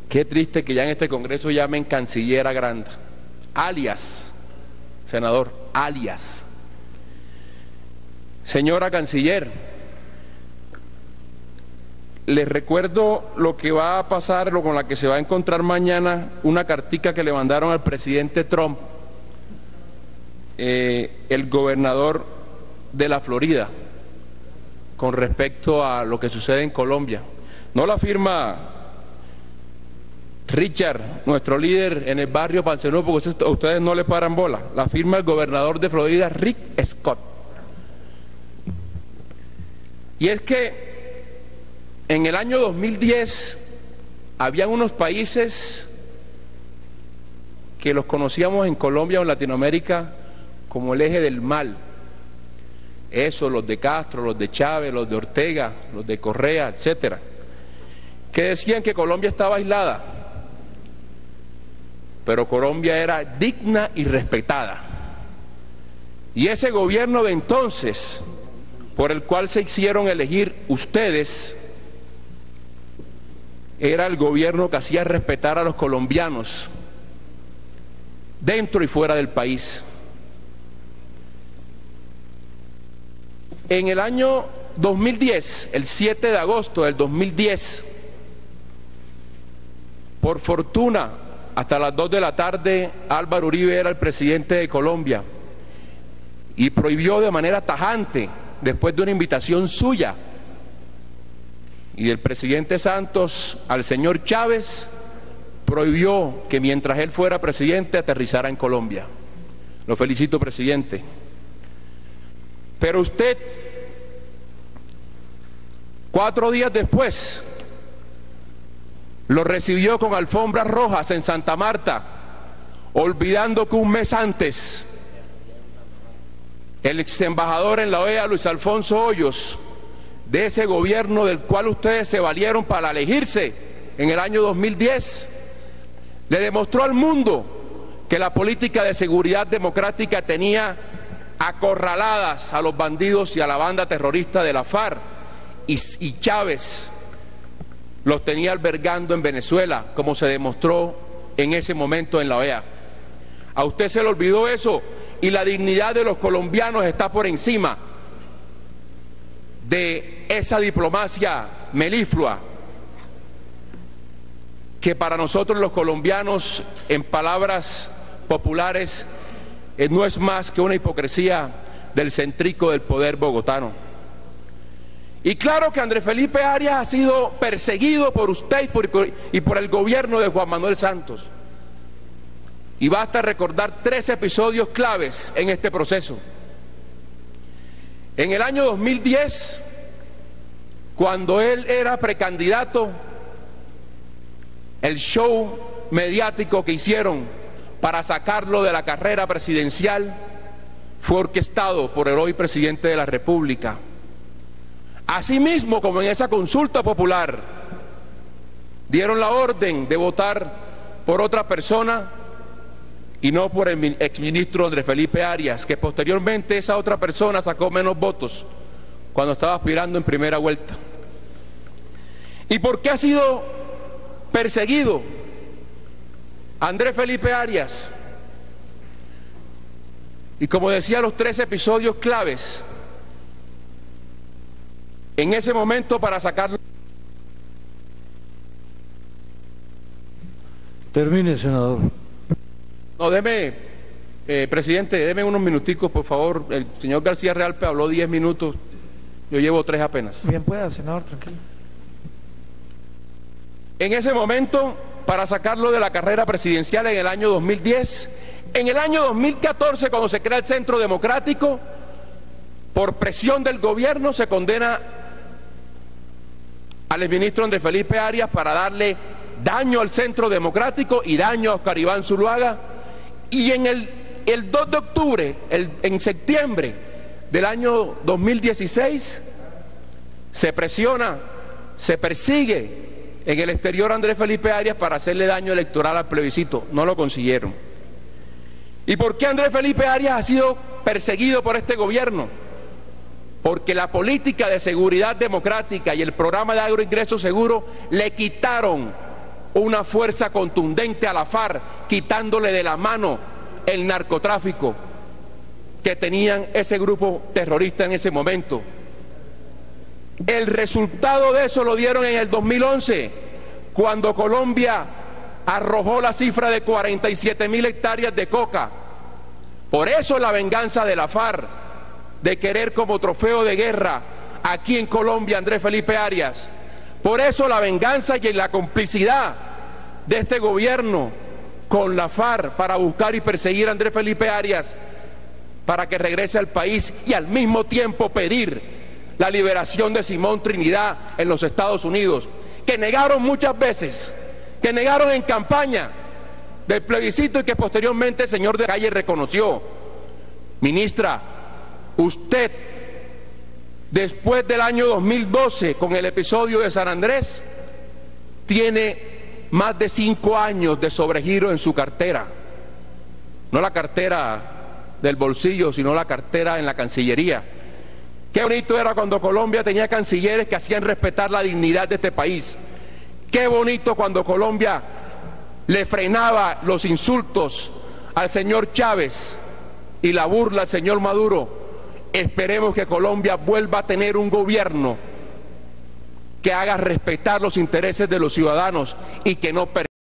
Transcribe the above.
Qué triste que ya en este Congreso llamen canciller a Granda, alias, senador, alias. Señora canciller, les recuerdo lo que va a pasar, con la que se va a encontrar mañana, una cartica que le mandaron al presidente Trump, el gobernador de la Florida, con respecto a lo que sucede en Colombia. No la firma Richard, nuestro líder en el barrio Pancenú, porque a ustedes no le paran bola. La firma el gobernador de Florida, Rick Scott. Y es que en el año 2010 habían unos países que los conocíamos en Colombia o en Latinoamérica como el eje del mal. Eso, los de Castro, los de Chávez, los de Ortega, los de Correa, etcétera, que decían que Colombia estaba aislada, pero Colombia era digna y respetada. Y ese gobierno de entonces, por el cual se hicieron elegir ustedes, era el gobierno que hacía respetar a los colombianos dentro y fuera del país. En el año 2010, el 7 de agosto del 2010, por fortuna, hasta las 2 de la tarde, Álvaro Uribe era el presidente de Colombia y prohibió de manera tajante, después de una invitación suya y del presidente Santos al señor Chávez, prohibió que mientras él fuera presidente aterrizara en Colombia. Lo felicito, presidente. Pero usted, 4 días después, lo recibió con alfombras rojas en Santa Marta, olvidando que un mes antes el ex embajador en la OEA, Luis Alfonso Hoyos, de ese gobierno del cual ustedes se valieron para elegirse en el año 2010, le demostró al mundo que la política de seguridad democrática tenía acorraladas a los bandidos y a la banda terrorista de la FARC, y Chávez los tenía albergando en Venezuela, como se demostró en ese momento en la OEA. A usted se le olvidó eso, y la dignidad de los colombianos está por encima de esa diplomacia meliflua que para nosotros los colombianos, en palabras populares, no es más que una hipocresía del centrico del poder bogotano. Y claro que Andrés Felipe Arias ha sido perseguido por usted y por el gobierno de Juan Manuel Santos. Y basta recordar 3 episodios claves en este proceso. En el año 2010, cuando él era precandidato, el show mediático que hicieron para sacarlo de la carrera presidencial fue orquestado por el hoy presidente de la República. Asimismo, como en esa consulta popular dieron la orden de votar por otra persona y no por el exministro Andrés Felipe Arias, que posteriormente esa otra persona sacó menos votos cuando estaba aspirando en primera vuelta. ¿Y por qué ha sido perseguido Andrés Felipe Arias? Y como decía, los 3 episodios claves en ese momento para sacarlo. Termine, senador. No, presidente, deme unos minuticos, por favor. El señor García Realpe habló 10 minutos, yo llevo 3 apenas. Bien pueda, senador, tranquilo. En ese momento, para sacarlo de la carrera presidencial en el año 2010, en el año 2014, cuando se crea el Centro Democrático, por presión del gobierno se condena al exministro Andrés Felipe Arias para darle daño al Centro Democrático y daño a Oscar Iván Zuluaga. Y en el 2 de octubre, en septiembre del año 2016, se presiona, se persigue en el exterior a Andrés Felipe Arias para hacerle daño electoral al plebiscito. No lo consiguieron. ¿Y por qué Andrés Felipe Arias ha sido perseguido por este gobierno? porque la política de seguridad democrática y el programa de agroingreso seguro le quitaron una fuerza contundente a la FARC, quitándole de la mano el narcotráfico que tenían ese grupo terrorista en ese momento. El resultado de eso lo dieron en el 2011, cuando Colombia arrojó la cifra de 47.000 hectáreas de coca. Por eso la venganza de la FARC, de querer como trofeo de guerra aquí en Colombia Andrés Felipe Arias. Por eso la venganza y la complicidad de este gobierno con la FARC para buscar y perseguir a Andrés Felipe Arias para que regrese al país y al mismo tiempo pedir la liberación de Simón Trinidad en los Estados Unidos, que negaron muchas veces, que negaron en campaña del plebiscito y que posteriormente el señor de la Calle reconoció. Ministra, usted, después del año 2012, con el episodio de San Andrés, tiene más de 5 años de sobregiro en su cartera. No la cartera del bolsillo, sino la cartera en la Cancillería. Qué bonito era cuando Colombia tenía cancilleres que hacían respetar la dignidad de este país. Qué bonito cuando Colombia le frenaba los insultos al señor Chávez y la burla al señor Maduro. Esperemos que Colombia vuelva a tener un gobierno que haga respetar los intereses de los ciudadanos y que no permita